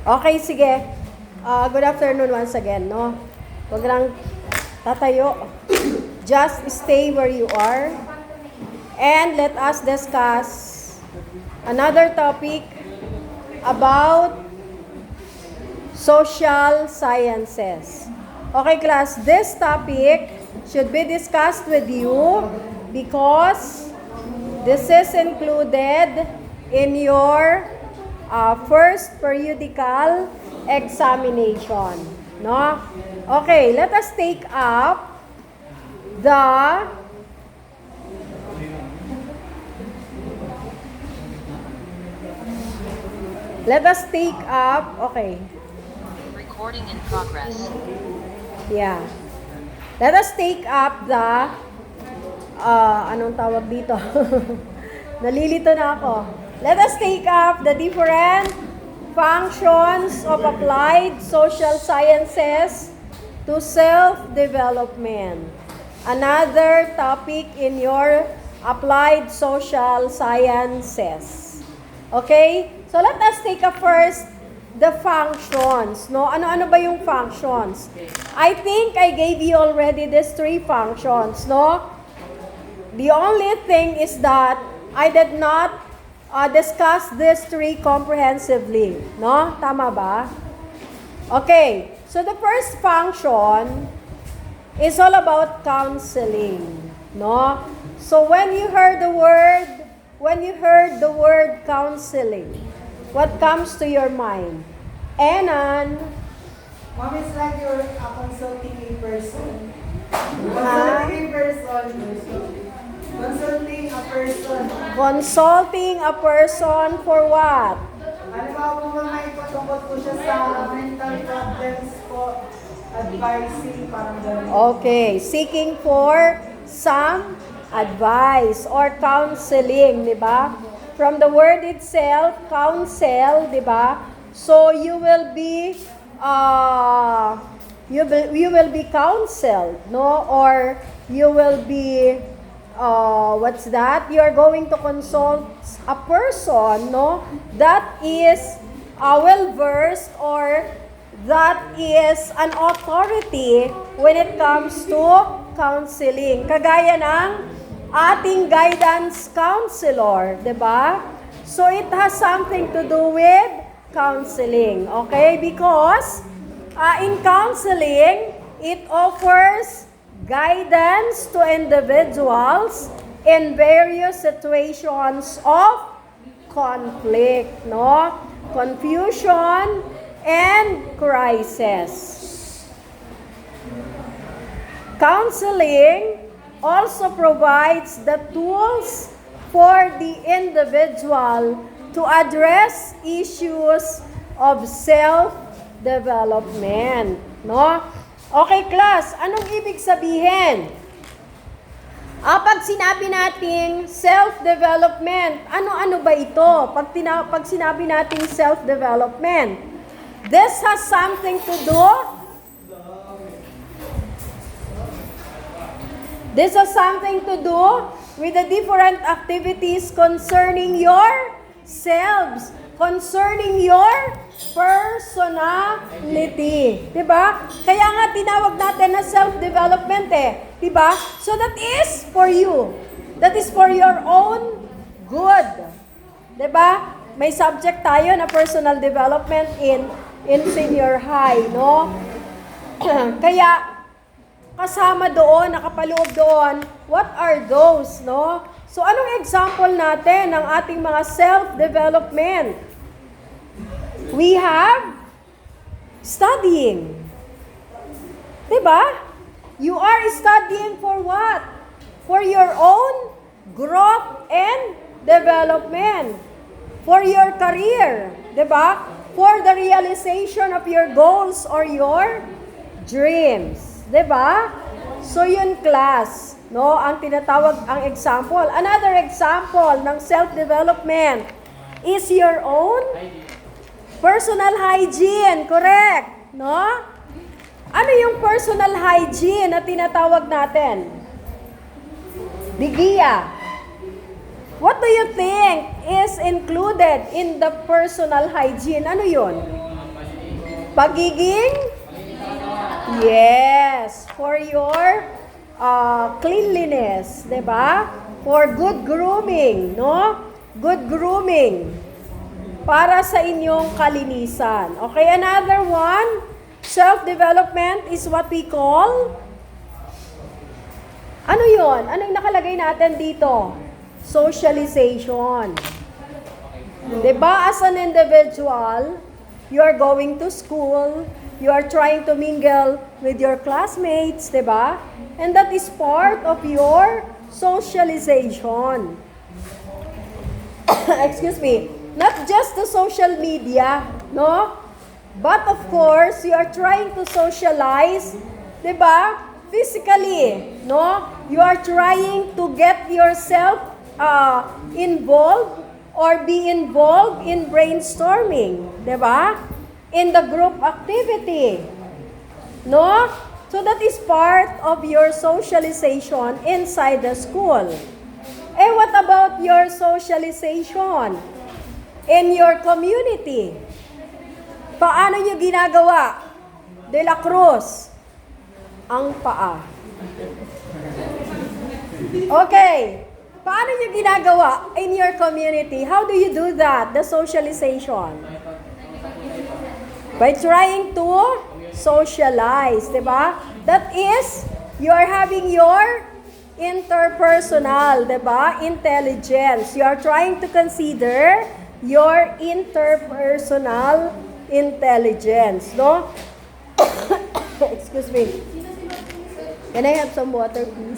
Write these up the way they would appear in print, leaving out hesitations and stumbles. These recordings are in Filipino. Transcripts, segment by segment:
Okay, sige. Good afternoon once again, no? Huwag lang tatayo. Just stay where you are. And let us discuss another topic about social sciences. Okay, class, this topic should be discussed with you because this is included in your first periodical examination. No? Okay, let us take up the okay. Recording in progress. Yeah. Let us take up the anong tawag dito? Nalilito na ako. Let us take up the different functions of applied social sciences to self-development. Another topic in your applied social sciences. Okay? So let us take up first the functions. No? Ano-ano ba yung functions? I think I gave you already these 3 functions. No? The only thing is that I did not discuss these 3 comprehensively. No? Tama ba? Okay. So the first function is all about counseling. No? So when you heard the word counseling, what comes to your mind? Enan? Mom, it's like you're a consulting person. Consulting Consulting a person for what? Ano ba po mga ipatungkol po siya sa mental problems po, advising, parang gano'n. Okay, seeking for some advice or counseling, di ba? From the word itself, counsel, di ba? So you will be counseled, no? Or you will be what's that? You are going to consult a person, no? That is well-versed or that is an authority when it comes to counseling. Kagaya ng ating guidance counselor, di ba? So it has something to do with counseling, okay? Because in counseling, it offers guidance to individuals in various situations of conflict, no? Confusion and crisis. Counseling also provides the tools for the individual to address issues of self-development, no? Okay, class, anong ibig sabihin? Pag sinabi nating self-development, ano-ano ba ito? Pag sinabi nating self-development, this has something to do with the different activities concerning yourselves, concerning your personality. Diba? Kaya nga tinawag natin na self-development Diba? So that is for you. That is for your own good. Diba? May subject tayo na personal development in senior high, no? Kaya kasama doon, nakapaloob doon, what are those, no? So, anong example natin ng ating mga self-development? We have studying. Diba? You are studying for what? For your own growth and development. For your career. Diba? For the realization of your goals or your dreams. Diba? So yun, class, no? Ang tinatawag, ang example. Another example ng self-development is your own personal hygiene, correct? No? Ano yung personal hygiene na tinatawag natin? Digia. What do you think is included in the personal hygiene? Ano yun? Pagiging? Yes. For your cleanliness, di ba? For good grooming, no? Good grooming. Para sa inyong kalinisan. Okay, another one. Self-development is what we call... Ano yon? Ano yung nakalagay natin dito? Socialization. Diba, as an individual, you are going to school, you are trying to mingle with your classmates, diba? And that is part of your socialization. Excuse me. Not just the social media, no? But of course, you are trying to socialize, diba? Physically, no? You are trying to get yourself involved or be involved in brainstorming, diba? In the group activity, no? So that is part of your socialization inside the school. And what about your socialization in your community? Paano nyo ginagawa? De la Cruz, ang paa. Okay. Paano nyo ginagawa in your community? How do you do that? The socialization. By trying to socialize, diba? That is, you are having your interpersonal, diba? Intelligence. You are trying to consider your interpersonal intelligence, no? Excuse me. Can I have some water, please?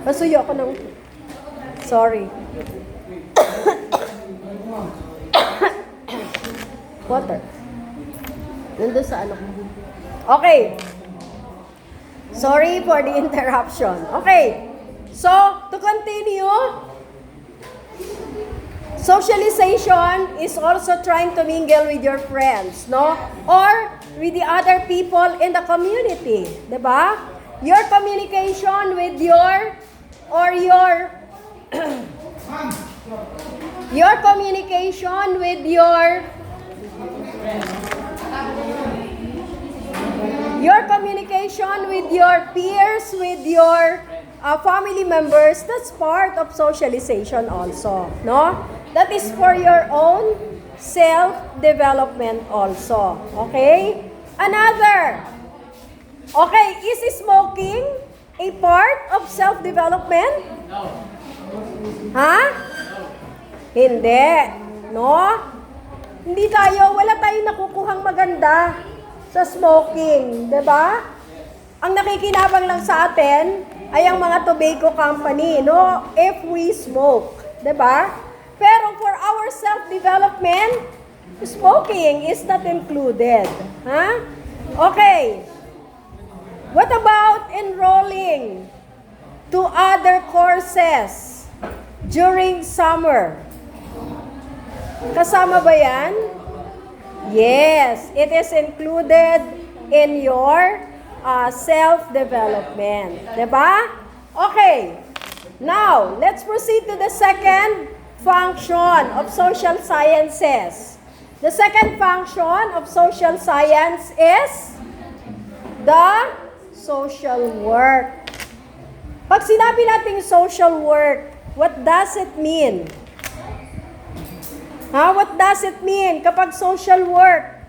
Pasuyo ako ng... Sorry. Water. Nandun sa ano. Okay. Sorry for the interruption. Okay. So, to continue, socialization is also trying to mingle with your friends, no? Or with the other people in the community, diba? Your communication with your your communication with your peers, with your family members, that's part of socialization also, no? That is for your own self-development also, okay? Another, okay, is smoking a part of self-development? No. Ha? Hindi. No? Wala tayong nakukuhang maganda sa smoking, 'di ba? Ang nakikinabang lang sa atin ay ang mga tobacco company, no? If we smoke, 'di ba? Pero for our self-development, smoking is not included. Ha? Okay. What about enrolling to other courses during summer? Kasama ba yan? Yes, it is included in your self-development. Diba? Okay. Now, let's proceed to the second function of social sciences. The second function of social science is the social work. Pag sinabi nating social work, what does it mean? What does it mean kapag social work?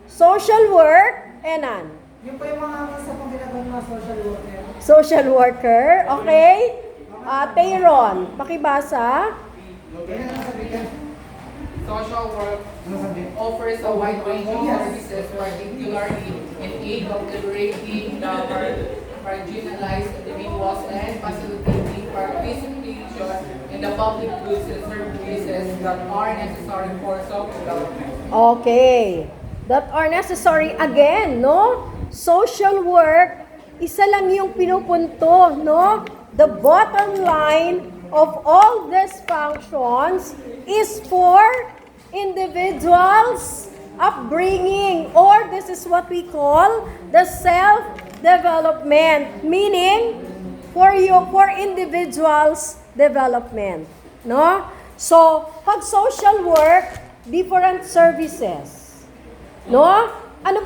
Social work, Enan? Yung po yung mga sa pang ginagawang mga social worker. Social worker, okay? Tayron, pakibasa. Social work offers a wide range of services, particularly in aid of liberating the marginalized individuals and facilitating participation in the public goods and services that are necessary for self-development. Okay. That are necessary again, no? Social work, isa lang yung pinupunto, no? The bottom line of all these functions is for individuals' upbringing, or this is what we call the self-development, meaning for individuals' development, no? So, pag social work, different services, no? ano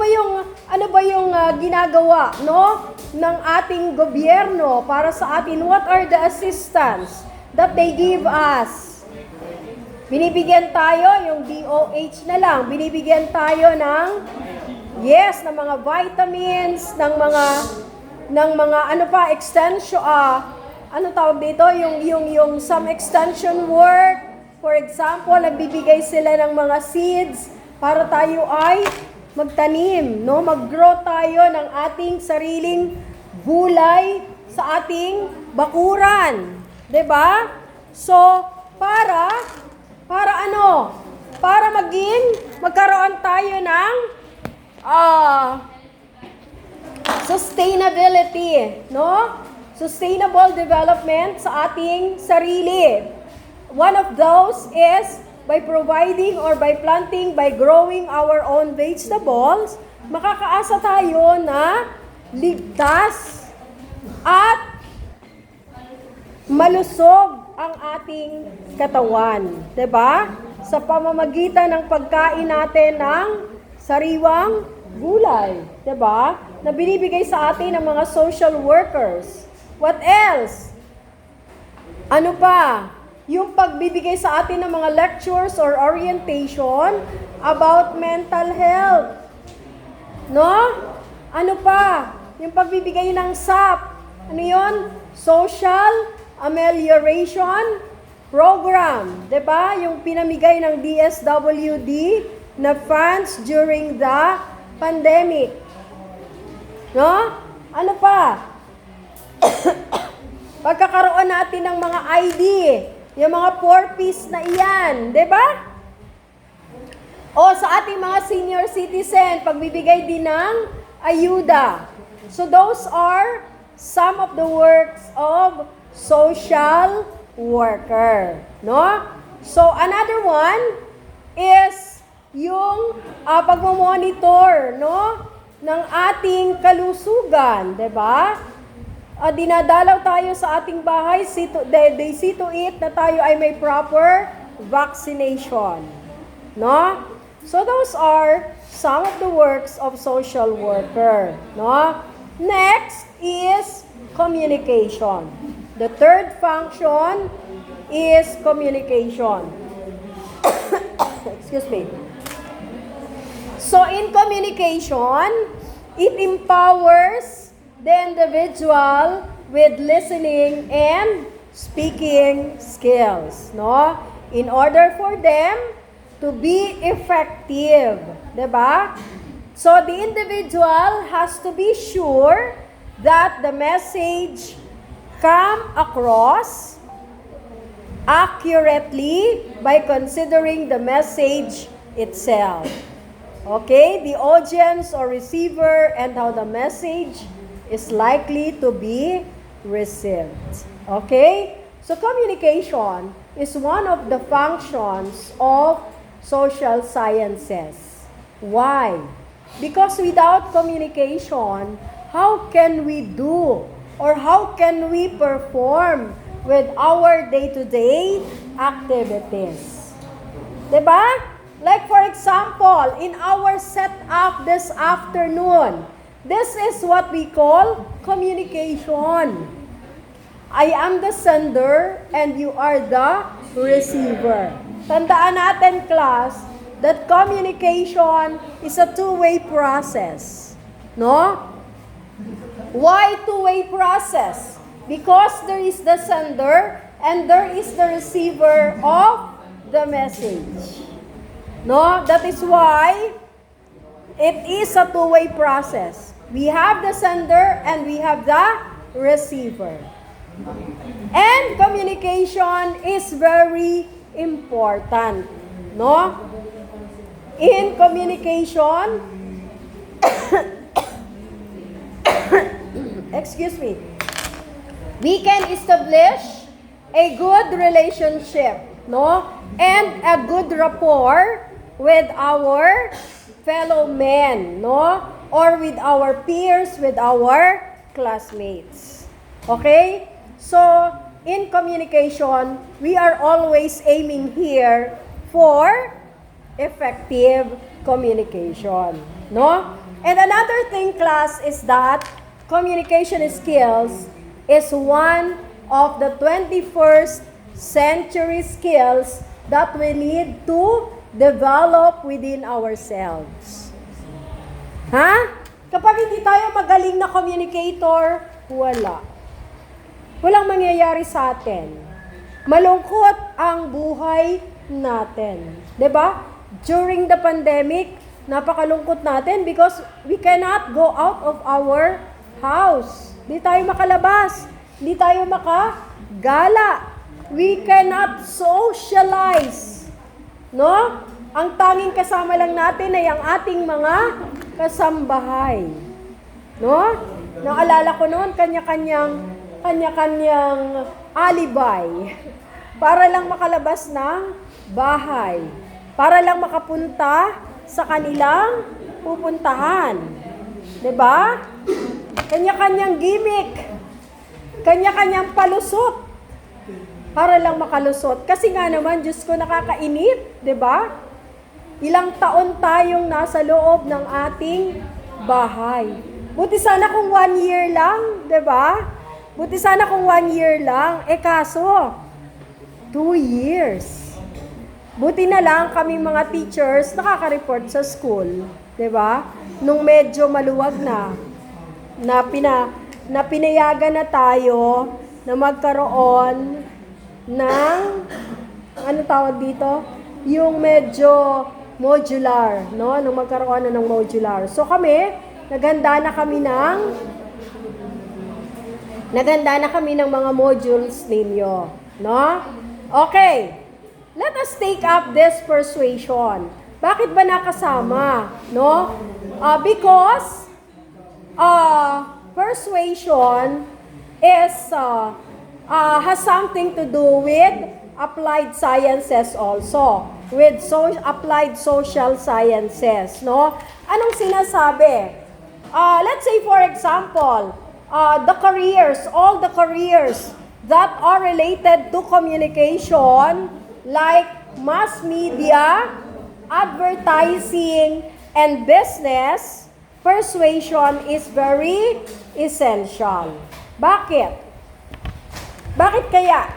ba yung ginagawa, no, ng ating gobyerno para sa atin? What are the assistance that they give us? Binibigyan tayo, yung DOH na lang, binibigyan tayo ng, yes, ng mga vitamins, ng mga ano pa, extension, ano tawag dito, yung some extension work. For example, nagbibigay sila ng mga seeds para tayo ay magtanim, no? Mag-grow tayo ng ating sariling gulay sa ating bakuran. 'Di ba? So, para ano? Para magkaroon tayo ng sustainability, no? Sustainable development sa ating sarili. One of those is by providing or by planting, by growing our own vegetables, makakaasa tayo na ligtas at malusog ang ating katawan. 'Di ba? Sa pamamagitan ng pagkain natin ng sariwang gulay. 'Di ba? Na binibigay sa atin ng mga social workers. What else? Ano pa? Yung pagbibigay sa atin ng mga lectures or orientation about mental health. No? Ano pa? Yung pagbibigay ng SAP. Ano yun? Social Amelioration Program. 'Di ba? Yung pinamigay ng DSWD na funds during the pandemic. No? Ano pa? Pagkakaroon natin ng mga ID, yung mga 4Ps na iyan, 'di ba? O sa ating mga senior citizen, pagbibigay din ng ayuda. So those are some of the works of social worker, no? So another one is yung pagmo-monitor, no, ng ating kalusugan, 'di ba? Dinadalaw tayo sa ating bahay, they see to it na tayo ay may proper vaccination. No? So those are some of the works of social worker. No? Next is communication. The third function is communication. Excuse me. So in communication, it empowers the individual with listening and speaking skills, no? In order for them to be effective, 'di ba? So the individual has to be sure that the message come across accurately by considering the message itself. Okay, the audience or receiver and how the message is likely to be received. Okay? So communication is one of the functions of social sciences. Why? Because without communication, how can we do or how can we perform with our day-to-day activities? Diba? Like for example, in our setup this afternoon, this is what we call communication. I am the sender and you are the receiver. Tandaan natin, class, that communication is a two-way process. No? Why two-way process? Because there is the sender and there is the receiver of the message. No? That is why it is a two-way process. We have the sender and we have the receiver. And communication is very important. No? In communication, excuse me, we can establish a good relationship, no? And a good rapport with our fellow men, no? Or with our peers, with our classmates. Okay? So, in communication, we are always aiming here for effective communication. No? And another thing, class, is that communication skills is one of the 21st century skills that we need to develop within ourselves. Ha? Kapag hindi tayo magaling na communicator, wala. Walang mangyayari sa atin. Malungkot ang buhay natin. 'Di ba? During the pandemic, napakalungkot natin because we cannot go out of our house. Hindi tayo makalabas. Hindi tayo makagala. We cannot socialize. No? Ang tanging kasama lang natin ay ang ating mga kasambahay. No? Naalala ko noon, kanya-kanyang alibay para lang makalabas ng bahay. Para lang makapunta sa kanilang pupuntahan. 'Di ba? Kanya-kanyang gimmick. Kanya-kanyang palusot. Para lang makalusot. Kasi nga naman, Diyos ko, nakakainip, 'di ba? Ilang taon tayong nasa loob ng ating bahay. Buti sana kung 1 year lang, 'di ba? Buti sana kung 1 year lang. Kaso, 2 years. Buti na lang kami mga teachers nakaka-report sa school, 'di ba? Nung medyo maluwag na pinayagan na tayo na magkaroon ng ano tawag dito? Yung medyo modular, no? Nung magkaroon na ng modular. So kami, naghanda na kami ng mga modules ninyo, no? Okay. Let us take up this persuasion. Bakit ba nakasama? No? Because persuasion is has something to do with applied sciences also, with applied social sciences. No? Anong sinasabi? Let's say for example, all the careers that are related to communication, like mass media, advertising, and business, persuasion is very essential. Bakit? Bakit kaya?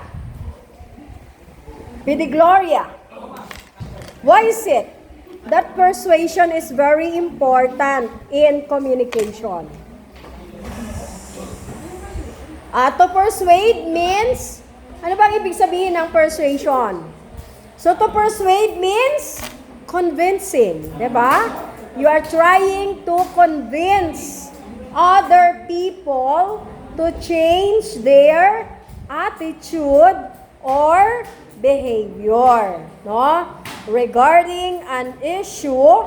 Pidi Gloria, why is it that persuasion is very important in communication? To persuade means, ano bang ibig sabihin ng persuasion? So to persuade means convincing, 'di ba? You are trying to convince other people to change their attitude or behavior, no? Regarding an issue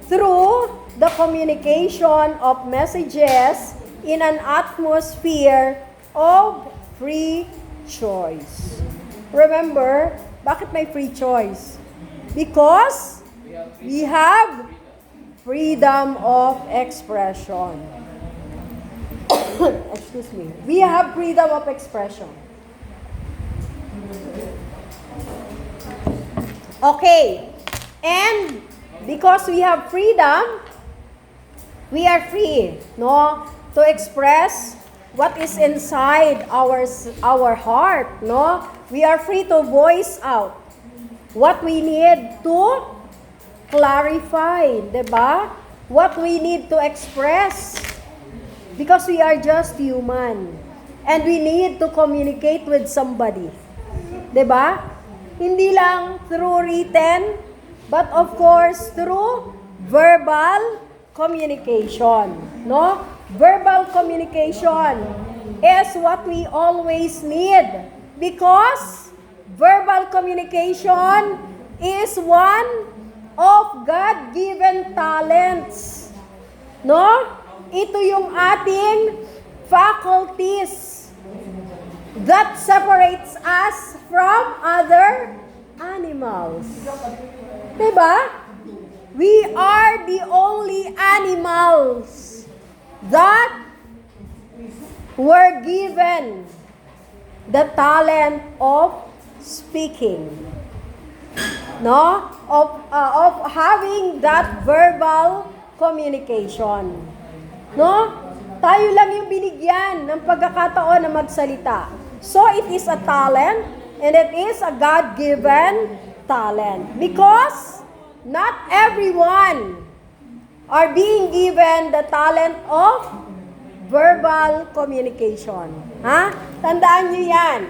through the communication of messages in an atmosphere of free choice. Remember, bakit may free choice? Because we have freedom of expression. Excuse me. We have freedom of expression. Okay. And because we have freedom, we are free, no, to express what is inside our heart, no? We are free to voice out what we need to clarify, 'di ba? What we need to express. Because we are just human. And we need to communicate with somebody. 'Di ba? Hindi lang through written, but of course through verbal communication, no? Verbal communication is what we always need because verbal communication is one of God-given talents. No? Ito yung ating faculties that separates us from other animals. Diba? We are the only animals that were given the talent of speaking. no? Of having that verbal communication. No? Tayo lang yung binigyan ng pagkakataon na magsalita. So it is a talent and it is a God-given talent. Because not everyone are being given the talent of verbal communication. Ha? Tandaan nyo yan.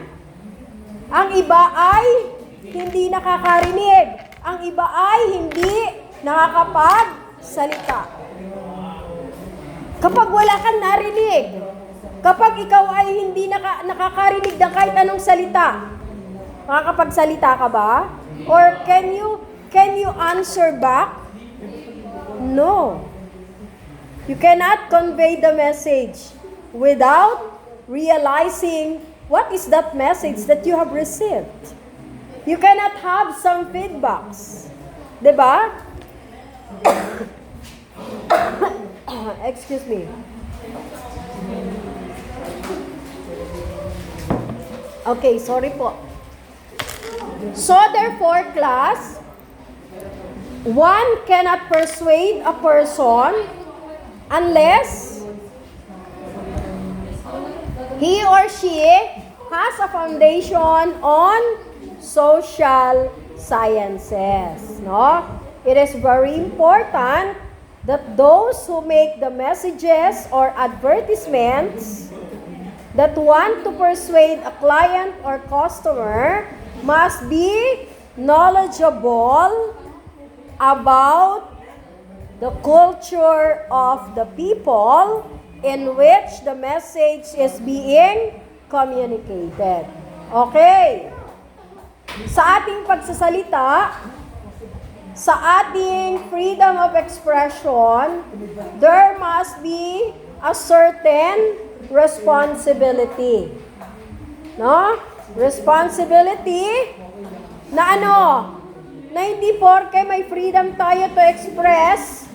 Ang iba ay hindi nakakarinig. Ang iba ay hindi nakakapagsalita. Kapag wala kang narinig, kapag ikaw ay hindi nakakarinig ng kahit anong salita, makakapagsalita ka ba? Or can you answer back? No. You cannot convey the message without realizing what is that message that you have received. You cannot have some feedbacks. Diba? Excuse me. Okay, sorry po. So therefore, class, one cannot persuade a person unless he or she has a foundation on social sciences. No? It is very important that those who make the messages or advertisements that want to persuade a client or customer must be knowledgeable about the culture of the people in which the message is being communicated. Okay. Sa ating pagsasalita, sa ating freedom of expression, there must be a certain responsibility. No? Responsibility na ano? Na hindi porke may freedom tayo to express,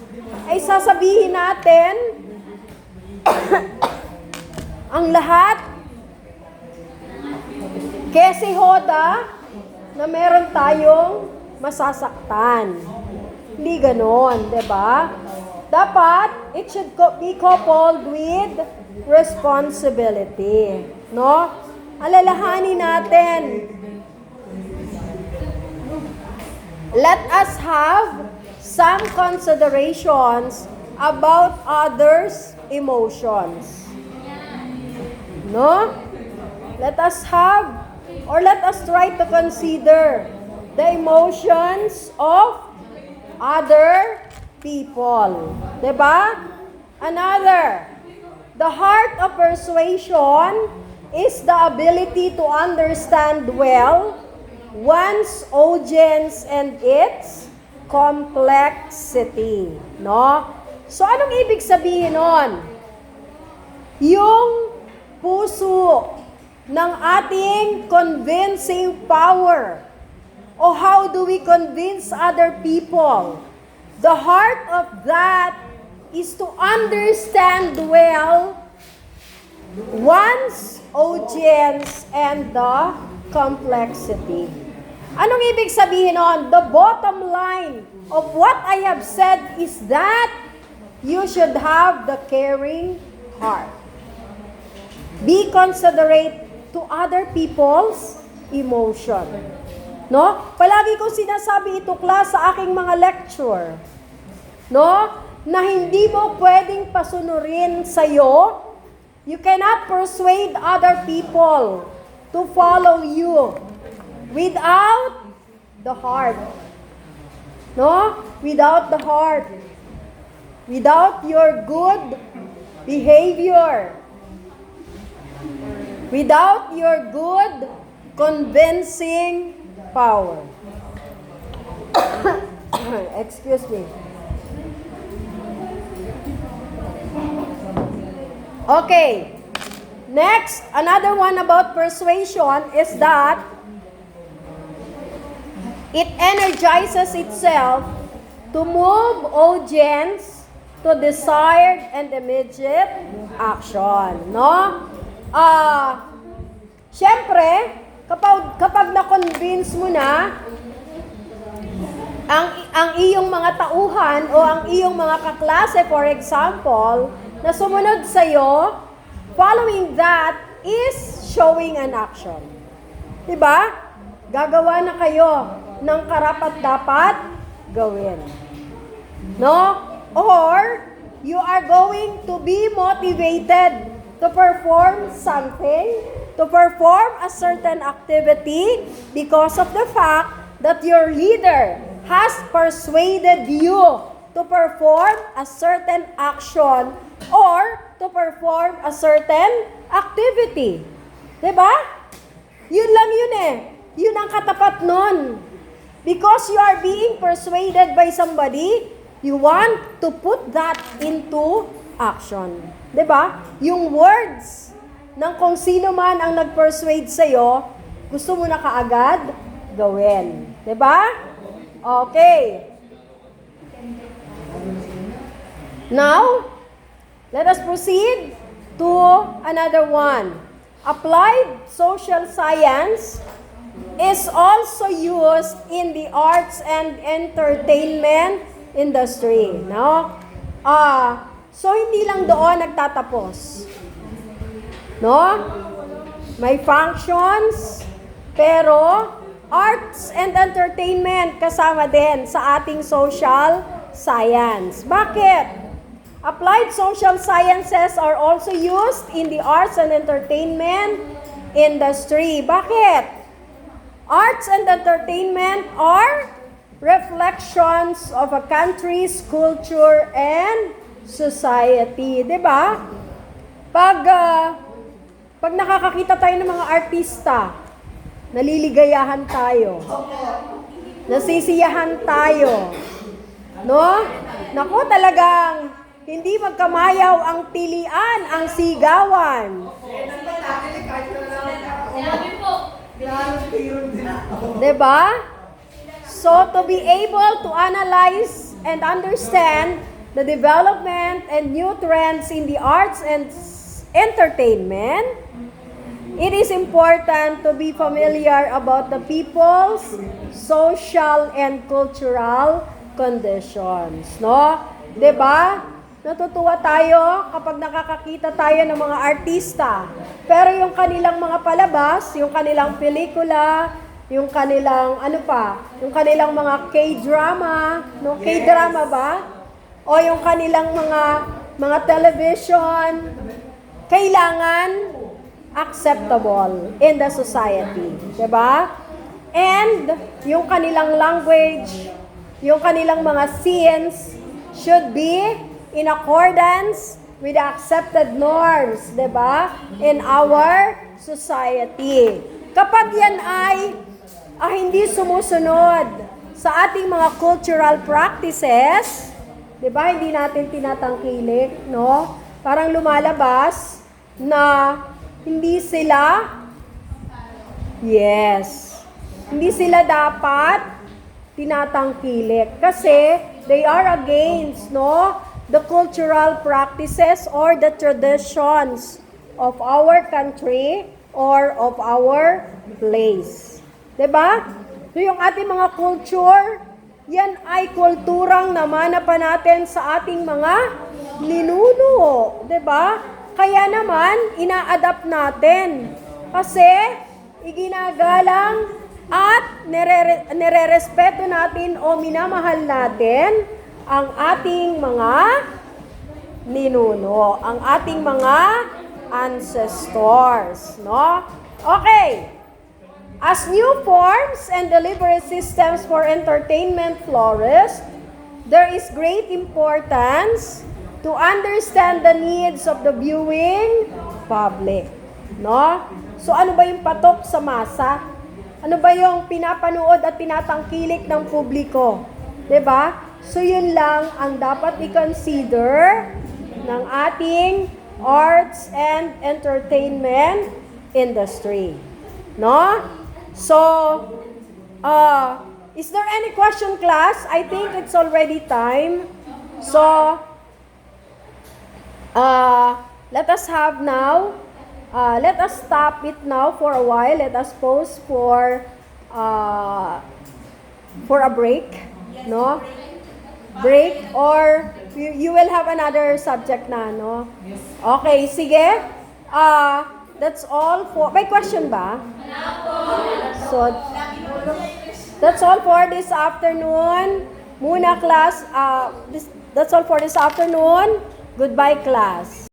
ay sasabihin natin ang lahat kasi hoda na meron tayong masasaktan. Hindi ganon, diba? Dapat, it should be coupled with responsibility. No? Alalahanin natin. Let us have some considerations about others' emotions. No? Let us have, or let us try to consider the emotions of other people. Diba? Another, the heart of persuasion is the ability to understand well one's audience and its complexity. No? So, anong ibig sabihin nun? Yung puso ng ating convincing power. O how do we convince other people? The heart of that is to understand well one's audience and the complexity. Anong ibig sabihin nun? The bottom line of what I have said is that you should have the caring heart. Be considerate to other people's emotion. No? Palagi kong sinasabi ito, class, sa aking mga lecture. No? Na hindi mo pwedeng pasunurin sa'yo. You cannot persuade other people to follow you without the heart. No? Without the heart. Without your good behavior. Without your good, convincing power. Excuse me. Okay. Next, another one about persuasion is that it energizes itself to move audience to desired and immediate action. No? Siyempre, kapag na-convince mo na ang iyong mga tauhan o ang iyong mga kaklase, for example, na sumunod sa'yo, following that is showing an action. Diba? Gagawa na kayo ng karapat-dapat gawin. No? Or, you are going to be motivated to perform something, to perform a certain activity because of the fact that your leader has persuaded you to perform a certain action or to perform a certain activity. Diba? Yun lang yun eh. Yun ang katapat nun. Because you are being persuaded by somebody, you want to put that into action. Diba? Yung words ng kung sino man ang nag-persuade sa'yo, gusto mo na kaagad gawin. Diba? Okay. Now, let us proceed to another one. Applied social science is also used in the arts and entertainment industry. No? So, hindi lang doon nagtatapos. No? May functions, pero arts and entertainment kasama din sa ating social science. Bakit? Applied social sciences are also used in the arts and entertainment industry. Bakit? Arts and entertainment are reflections of a country's culture and society. Diba? Pag nakakakita tayo ng mga artista, naliligayahan tayo. Nasisiyahan tayo. No? Naku, talagang hindi magkamayaw ang pilian, ang sigawan. Diba? So, to be able to analyze and understand the development and new trends in the arts and entertainment, it is important to be familiar about the people's social and cultural conditions, no? 'Di ba? Natutuwa tayo kapag nakakakita tayo ng mga artista. Pero yung kanilang mga palabas, yung kanilang pelikula, yung kanilang yung kanilang mga K-drama, no? K-drama ba? O yung kanilang mga television, kailangan acceptable in the society. Diba? And yung kanilang language, yung kanilang mga scenes should be in accordance with the accepted norms, diba? In our society. Kapag yan ay hindi sumusunod sa ating mga cultural practices, diba? Hindi natin tinatangkilik, no? Parang lumalabas na hindi sila dapat tinatangkilik kasi they are against, no, the cultural practices or the traditions of our country or of our place. 'Di ba? So yung ating mga culture, yan ay kulturang namana natin sa ating mga ninuno, 'di ba? Kaya naman, ina-adapt natin. Kasi, iginagalang at nire-respeto natin o minamahal natin ang ating mga ninuno, ang ating mga ancestors. No? Okay. As new forms and delivery systems for entertainment flourish, there is great importance to understand the needs of the viewing public. No? So ano ba yung patok sa masa? Ano ba yung pinapanood at tinatangkilik ng publiko? 'Di ba? So yun lang ang dapat i-consider ng ating arts and entertainment industry. No? So, is there any question, class? I think it's already time. So, let us have now, let us stop it now for a while. Let us pause for a break. No? Break or you will have another subject na, no? Yes. Okay, sige. That's all for... May question ba? So, that's all for this afternoon. Muna class, that's all for this afternoon. Goodbye class.